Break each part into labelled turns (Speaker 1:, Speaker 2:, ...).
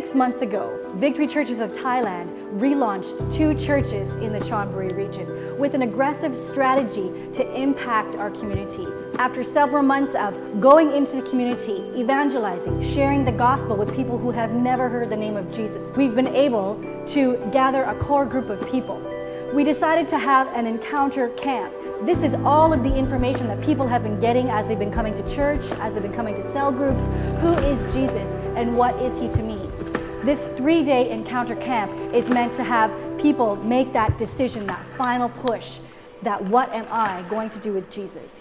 Speaker 1: 6 months ago, Victory Churches of Thailand relaunched 2 churches in the Chonburi region with an aggressive strategy to impact our community. After several months of going into the community, evangelizing, sharing the gospel with people who have never heard the name of Jesus, we've been able to gather a core group of people. We decided to have an encounter camp. This is all of the information that people have been getting as they've been coming to church, as they've been coming to cell groups. Who is Jesus and what is he to me? This 3-day encounter camp is meant to have people make that decision, that final push, that what am I going to do with Jesus?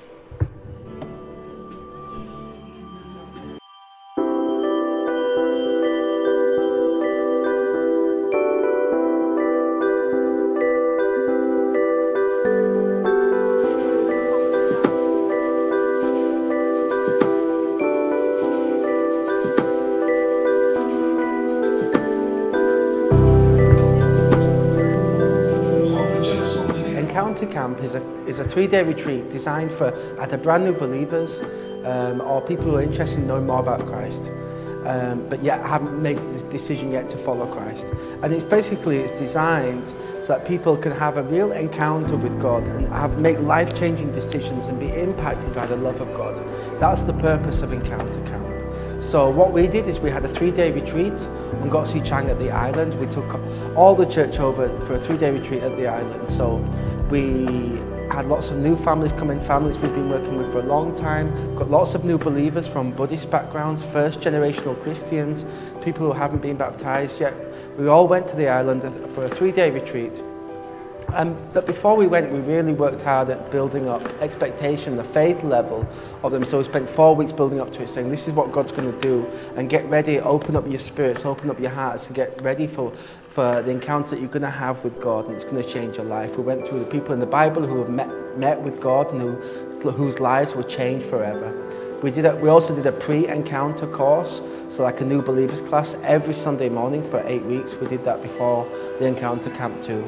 Speaker 2: Encounter Camp is a 3-day retreat designed for either brand new believers or people who are interested in knowing more about Christ, but yet haven't made this decision yet to follow Christ. And it's designed so that people can have a real encounter with God and make life-changing decisions and be impacted by the love of God. That's the purpose of Encounter Camp. So what we did is we had a 3-day retreat on Gotsi Chang at the island. We took all the church over for a 3-day retreat at the island. So we had lots of new families come in, families we've been working with for a long time. Got lots of new believers from Buddhist backgrounds, first generational Christians, people who haven't been baptized yet. We all went to the island for a 3-day retreat. But before we went, we really worked hard at building up expectation, the faith level of them. So we spent 4 weeks building up to it, saying this is what God's going to do, and get ready, open up your spirits, open up your hearts, and get ready for the encounter that you're going to have with God, and it's going to change your life. We went through the people in the Bible who have met with God and whose lives were changed forever. We also did a pre-encounter course, so like a new believers class, every Sunday morning for 8 weeks. We did that before the Encounter Camp too.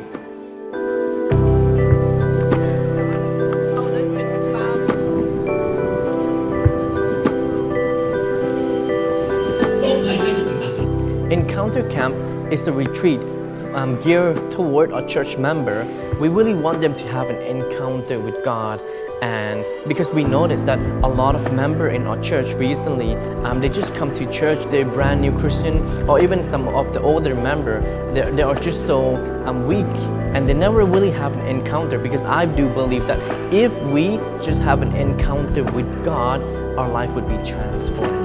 Speaker 3: Encounter Camp is a retreat geared toward a church member. We really want them to have an encounter with God, and because we noticed that a lot of members in our church recently, they just come to church, they're brand new Christian, or even some of the older members, they are just so weak, and they never really have an encounter, because I do believe that if we just have an encounter with God, our life would be transformed.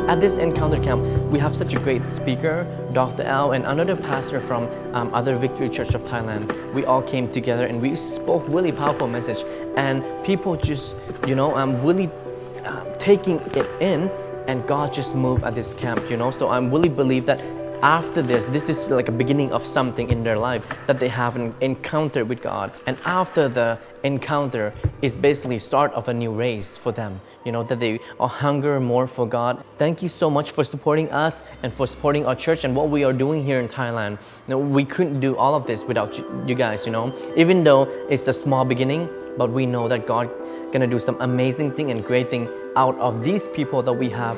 Speaker 3: At this Encounter Camp, we have such a great speaker, Dr. Al, and another pastor from other Victory Church of Thailand. We all came together and we spoke really powerful message, and people just, really taking it in, and God just moved at this camp, So I really believe that after this is like a beginning of something in their life, that they have an encounter with God. And after the encounter is basically start of a new race for them, that they are hunger more for God. Thank you so much for supporting us and for supporting our church and what we are doing here in Thailand. We couldn't do all of this without you guys, Even though it's a small beginning, but we know that God gonna do some amazing thing and great thing out of these people that we have,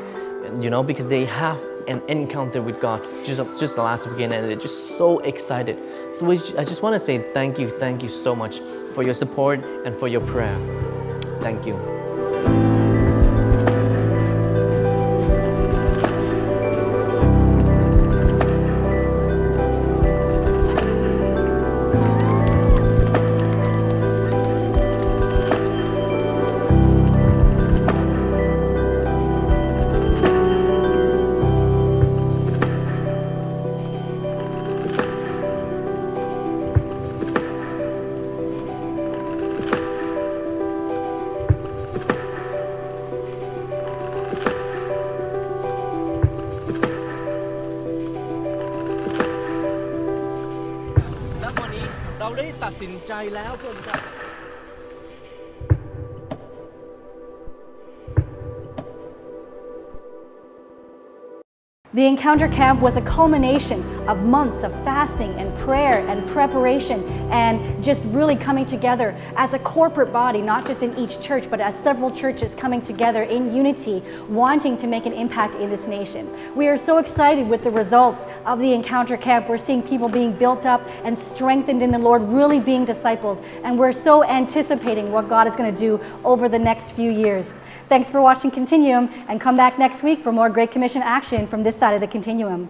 Speaker 3: because they have an encounter with God just the last weekend, and they're just so excited. So I just want to say thank you so much for your support and for your prayer. Thank you.แล้วตอนนี้เราได้ตัดสินใจแล้วเพื่อนครับ
Speaker 1: The Encounter Camp was a culmination of months of fasting and prayer and preparation and just really coming together as a corporate body, not just in each church, but as several churches coming together in unity, wanting to make an impact in this nation. We are so excited with the results of the Encounter Camp. We're seeing people being built up and strengthened in the Lord, really being discipled, and we're so anticipating what God is going to do over the next few years. Thanks for watching Continuum, and come back next week for more Great Commission action from this side of the Continuum.